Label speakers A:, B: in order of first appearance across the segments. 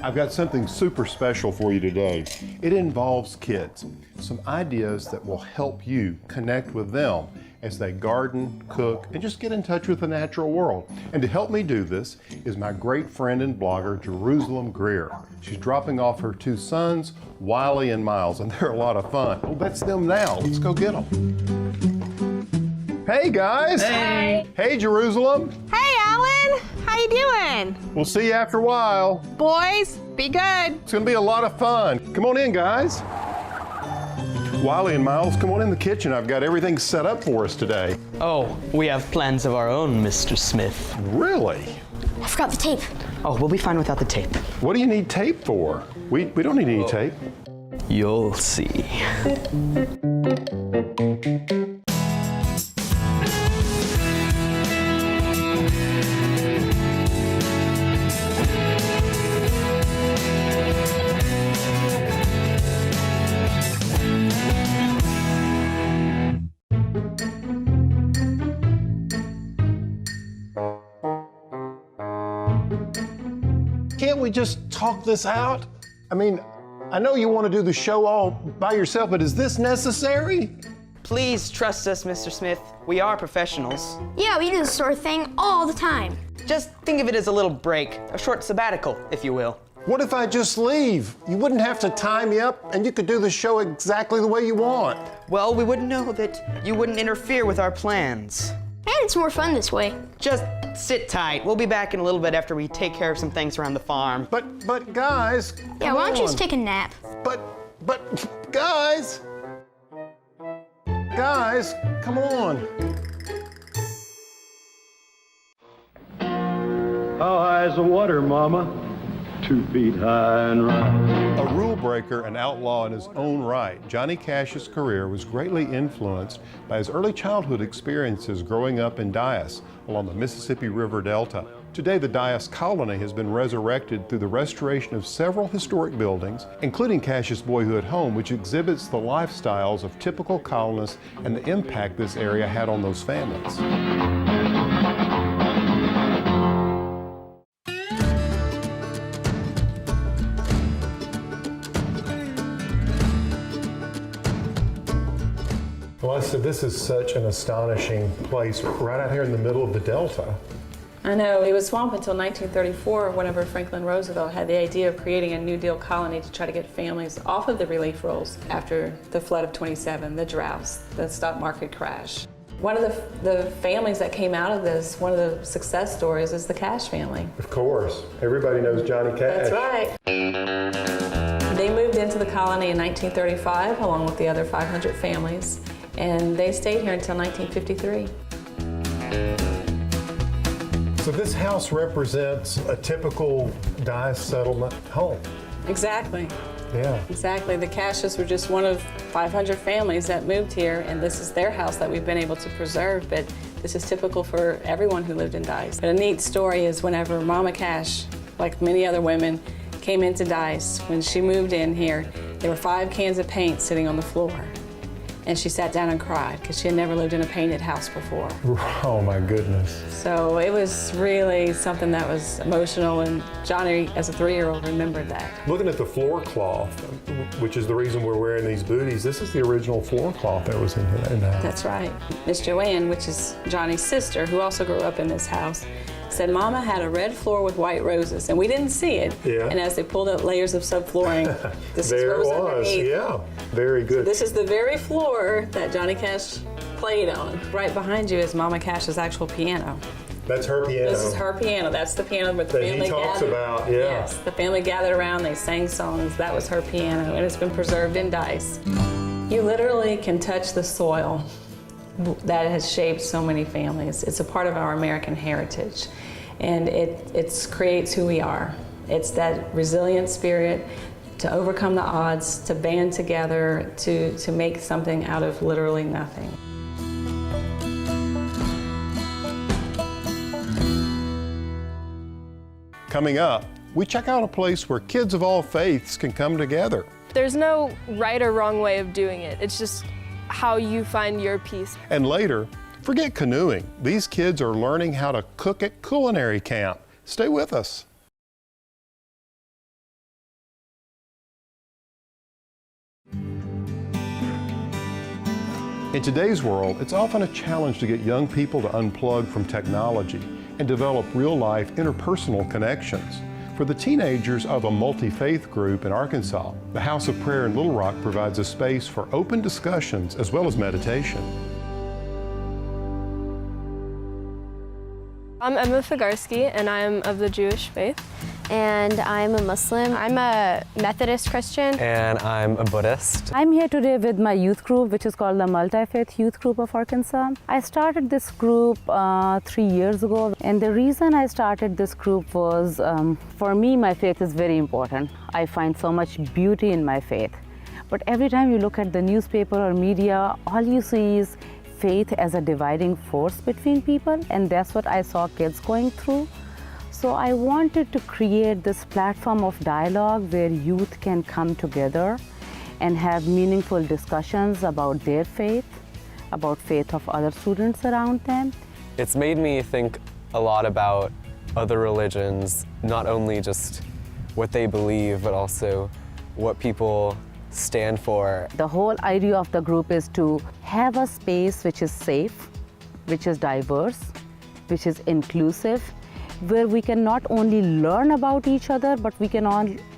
A: I've got something super special for you today. It involves kids. Some ideas that will help you connect with them as they garden, cook, and just get in touch with the natural world. And to help me do this is my great friend and blogger, Jerusalem Greer. She's dropping off her two sons, Wiley and Miles, and they're a lot of fun. Oh, that's them now. Let's go get them. Hey, guys.
B: Hey.
A: Hey, Jerusalem.
B: Hey, Alan. How you doing?
A: We'll see you after a while.
B: Boys, be good.
A: It's gonna be a lot of fun. Come on in, guys. Wiley and Miles, come on in the kitchen. I've got everything set up for us today.
C: Oh, we have plans of our own, Mr. Smith.
A: Really?
D: I forgot the tape.
C: Oh, we'll be fine without the tape.
A: What do you need tape for? We don't need any tape.
C: You'll see.
A: Can't we just talk this out? I mean, I know you want to do the show all by yourself, but is this necessary?
C: Please trust us, Mr. Smith. We are professionals.
D: Yeah, we do this sort of thing all the time.
C: Just think of it as a little break, a short sabbatical, if you will.
A: What if I just leave? You wouldn't have to tie me up and you could do the show exactly the way you want.
C: Well, we wouldn't know that you wouldn't interfere with our plans.
D: And it's more fun this way.
C: Just sit tight. We'll be back in a little bit after we take care of some things around the farm.
A: But guys,
D: Yeah, why don't you just take a nap?
A: But guys, come on.
E: How high is the water, Mama? 2 feet high and right.
A: A rule breaker and outlaw in his own right, Johnny Cash's career was greatly influenced by his early childhood experiences growing up in Dyess along the Mississippi River Delta. Today, the Dyess colony has been resurrected through the restoration of several historic buildings, including Cash's Boyhood home, which exhibits the lifestyles of typical colonists and the impact this area had on those families. Well, I said, this is such an astonishing place right out here in the middle of the Delta.
F: I know, it was swamp until 1934, whenever Franklin Roosevelt had the idea of creating a New Deal colony to try to get families off of the relief rolls after the flood of '27, the droughts, the stock market crash. One of the families that came out of this, one of the success stories, is the Cash family.
A: Of course, everybody knows Johnny Cash.
F: That's right. They moved into the colony in 1935 along with the other 500 families, and they stayed here until 1953.
A: So this house represents a typical Dyess settlement home.
F: Exactly.
A: Yeah.
F: Exactly. The Cashes were just one of 500 families that moved here, and this is their house that we've been able to preserve, but this is typical for everyone who lived in Dyess. But a neat story is whenever Mama Cash, like many other women, came into Dyess, when she moved in here, there were 5 cans of paint sitting on the floor. And she sat down and cried because she had never lived in a painted house before.
A: Oh my goodness.
F: So it was really something that was emotional, and Johnny, as a 3-year-old, remembered that.
A: Looking at the floor cloth, which is the reason we're wearing these booties, this is the original floor cloth that was in here.
F: That's right. Miss Joanne, which is Johnny's sister, who also grew up in this house, said Mama had a red floor with white roses, and we didn't see it.
A: Yeah.
F: And as they pulled out layers of subflooring, this is what was underneath.
A: Yeah, very good.
F: So this is the very floor that Johnny Cash played on. Right behind you is Mama Cash's actual piano.
A: That's her piano.
F: This is her piano. That's the piano with the
A: that
F: family
A: he talks
F: gathered.
A: about, yeah.
F: Yes, the family gathered around, they sang songs. That was her piano, and it's been preserved in Dyess. You literally can touch the soil that has shaped so many families. It's a part of our American heritage, and it creates who we are. It's that resilient spirit to overcome the odds, to band together, to make something out of literally nothing.
A: Coming up, we check out a place where kids of all faiths can come together.
G: There's no right or wrong way of doing it. It's just how you find your peace.
A: And later, forget canoeing. These kids are learning how to cook at Culinary Camp. Stay with us. In today's world, it's often a challenge to get young people to unplug from technology and develop real-life interpersonal connections. For the teenagers of a multi-faith group in Arkansas, the House of Prayer in Little Rock provides a space for open discussions as well as meditation.
G: I'm Emma Figarski, and I'm of the Jewish faith.
H: And I'm a Muslim. I'm a Methodist Christian.
I: And I'm a Buddhist.
J: I'm here today with my youth group, which is called the Multifaith Youth Group of Arkansas. I started this group 3 years ago, and the reason I started this group was, for me, my faith is very important. I find so much beauty in my faith. But every time you look at the newspaper or media, all you see is faith as a dividing force between people, and that's what I saw kids going through. So I wanted to create this platform of dialogue where youth can come together and have meaningful discussions about their faith, about faith of other students around them.
I: It's made me think a lot about other religions, not only just what they believe, but also what people stand for.
J: The whole idea of the group is to have a space which is safe, which is diverse, which is inclusive, where we can not only learn about each other, but we can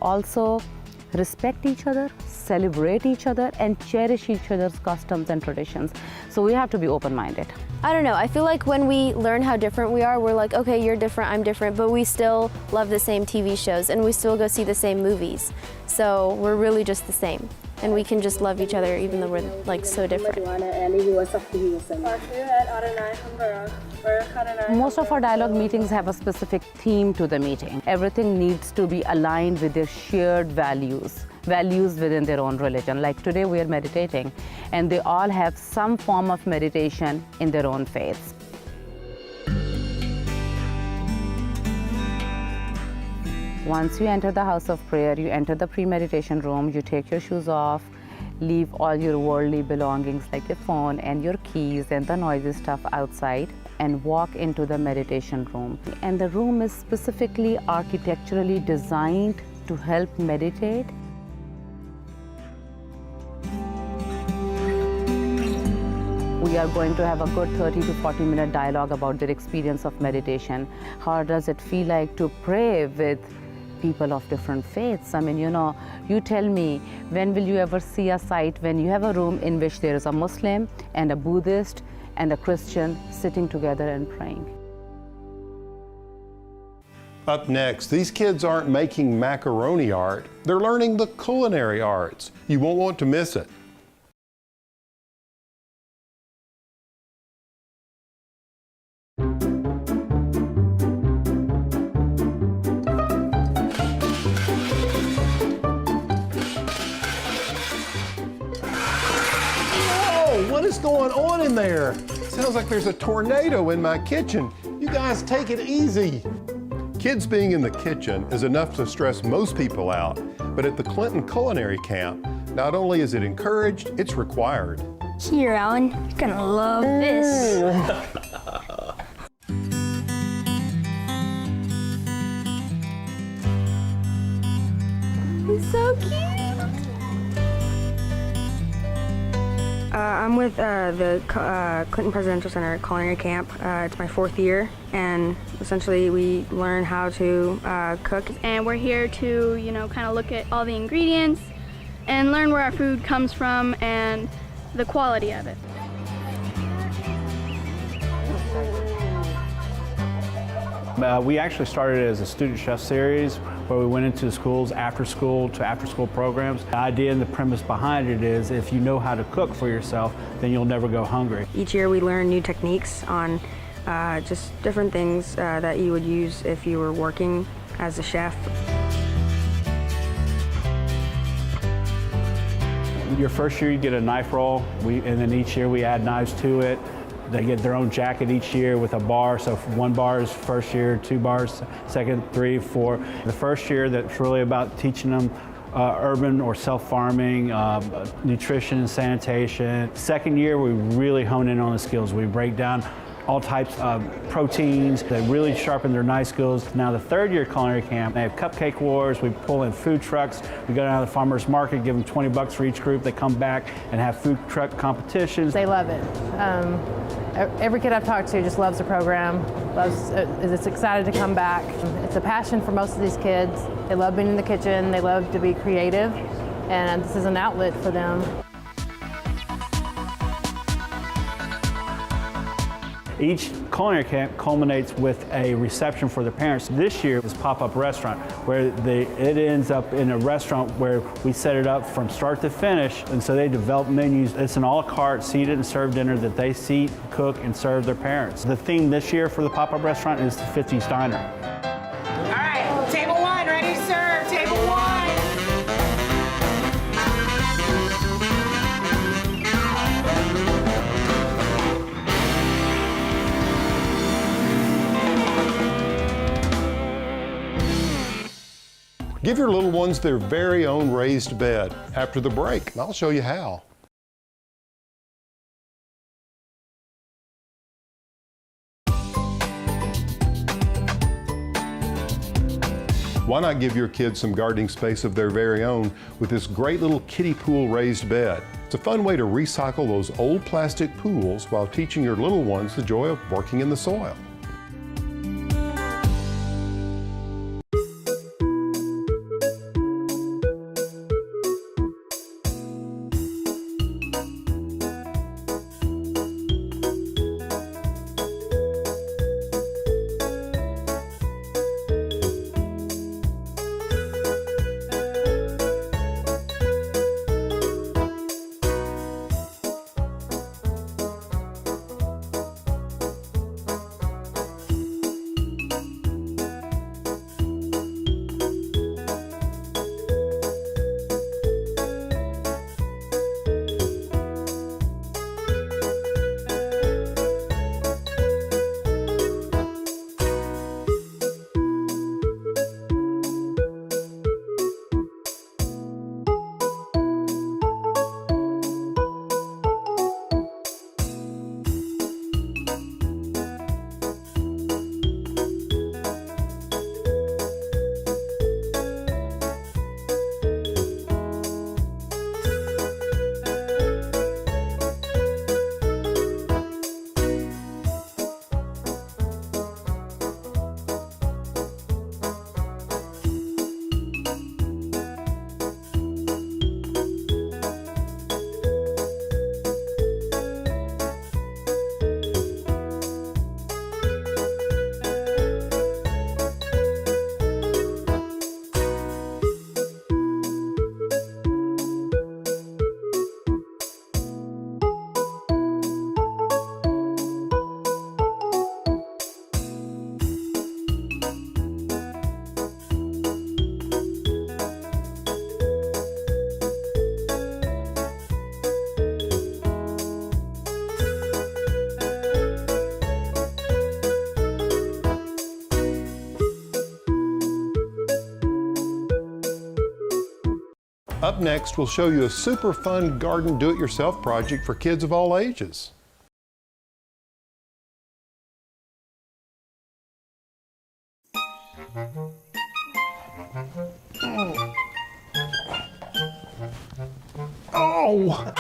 J: also respect each other, celebrate each other, and cherish each other's customs and traditions. So we have to be open-minded.
H: I don't know, I feel like when we learn how different we are, we're like, okay, you're different, I'm different, but we still love the same TV shows and we still go see the same movies. So we're really just the same. And we can just love each other even though we're like so different.
J: Most of our dialogue meetings have a specific theme to the meeting. Everything needs to be aligned with their shared values within their own religion. Like today we are meditating, and they all have some form of meditation in their own faiths. Once you enter the house of prayer, you enter the pre-meditation room, you take your shoes off, leave all your worldly belongings like your phone and your keys and the noisy stuff outside, and walk into the meditation room. And the room is specifically architecturally designed to help meditate. We are going to have a good 30 to 40-minute dialogue about their experience of meditation. How does it feel like to pray with people of different faiths? I mean, you tell me, when will you ever see a site when you have a room in which there is a Muslim and a Buddhist and a Christian sitting together and praying?
A: Up next, these kids aren't making macaroni art, they're learning the culinary arts. You won't want to miss it. What is going on in there? Sounds like there's a tornado in my kitchen. You guys take it easy. Kids being in the kitchen is enough to stress most people out, but at the Clinton Culinary Camp, not only is it encouraged, it's required.
D: Here, Alan, you're gonna love this.
H: He's so cute.
K: I'm with the Clinton Presidential Center Culinary Camp. It's my 4th year, and essentially we learn how to cook.
L: And we're here to, kind of look at all the ingredients and learn where our food comes from and the quality of it.
M: We actually started as a student chef series where we went into schools after school programs. The idea and the premise behind it is if you know how to cook for yourself, then you'll never go hungry.
K: Each year we learn new techniques on just different things that you would use if you were working as a chef.
M: Your first year you get a knife roll, and then each year we add knives to it. They get their own jacket each year with a bar. So 1 bar is first year, 2 bars, second, 3, 4. The first year, that's really about teaching them urban or self-farming, nutrition and sanitation. Second year, we really hone in on the skills. We break down all types of proteins. They really sharpen their knife skills. Now the third year Culinary Camp, they have cupcake wars. We pull in food trucks. We go down to the farmer's market, give them $20 for each group. They come back and have food truck competitions.
N: They love it. Every kid I've talked to just loves the program, is excited to come back. It's a passion for most of these kids. They love being in the kitchen. They love to be creative, and this is an outlet for them.
M: Each Culinary Camp culminates with a reception for the parents. This year is pop-up restaurant, where it ends up in a restaurant where we set it up from start to finish, and so they develop menus. It's an a la carte, seated and served dinner that they seat, cook, and serve their parents. The theme this year for the pop-up restaurant is the 50s Diner.
C: All right, table one, ready to serve, table one.
A: Give your little ones their very own raised bed. After the break, I'll show you how. Why not give your kids some gardening space of their very own with this great little kiddie pool raised bed? It's a fun way to recycle those old plastic pools while teaching your little ones the joy of working in the soil. Up next, we'll show you a super fun garden do-it-yourself project for kids of all ages. Oh!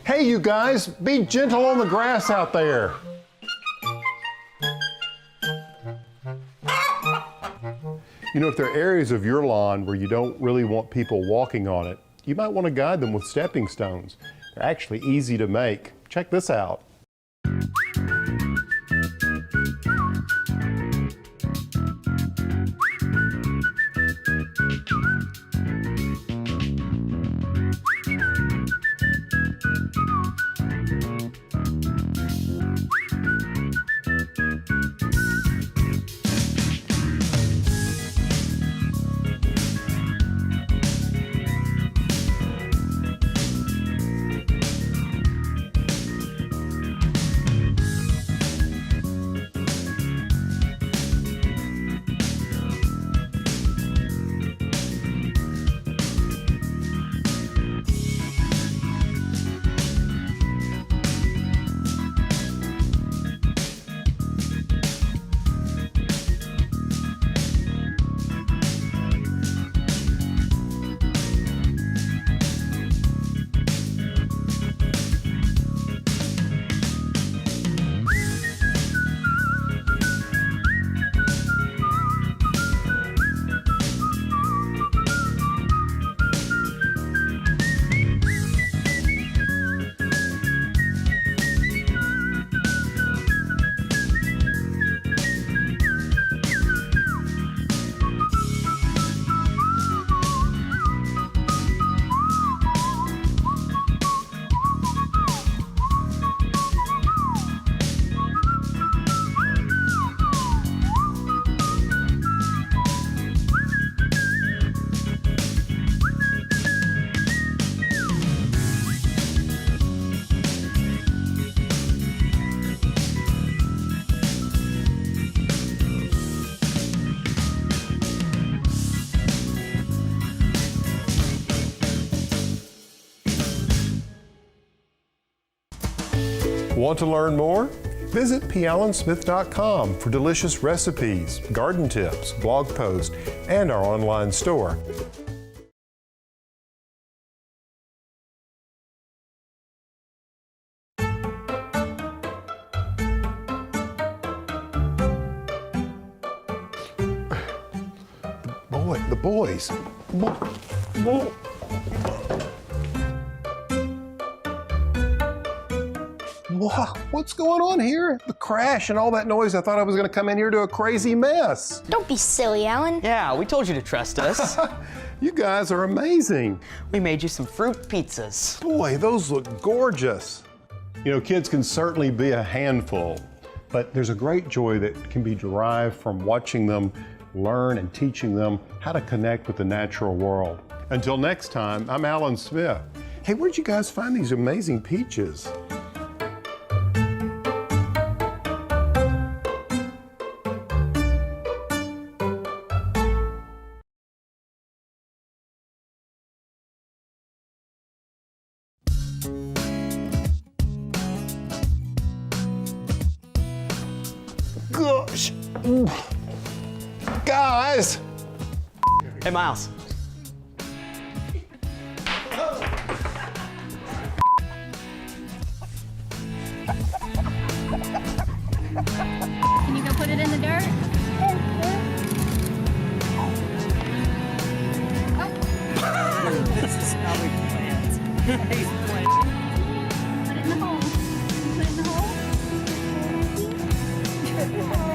A: Hey, you guys, be gentle on the grass out there. You know, if there are areas of your lawn where you don't really want people walking on it, you might want to guide them with stepping stones. They're actually easy to make. Check this out. Want to learn more? Visit pallensmith.com for delicious recipes, garden tips, blog posts, and our online store. The boys. What's going on here? The crash and all that noise, I thought I was going to come in here to a crazy mess.
D: Don't be silly, Alan.
C: Yeah, we told you to trust us.
A: You guys are amazing.
C: We made you some fruit pizzas.
A: Boy, those look gorgeous. You know, kids can certainly be a handful, but there's a great joy that can be derived from watching them learn and teaching them how to connect with the natural world. Until next time, I'm Alan Smith. Hey, where'd you guys find these amazing peaches? Gosh. Guys!
C: Hey, Miles.
L: Can you go put it in the dirt?
C: This is how we plant.
L: Put it in the hole. Put it in the hole.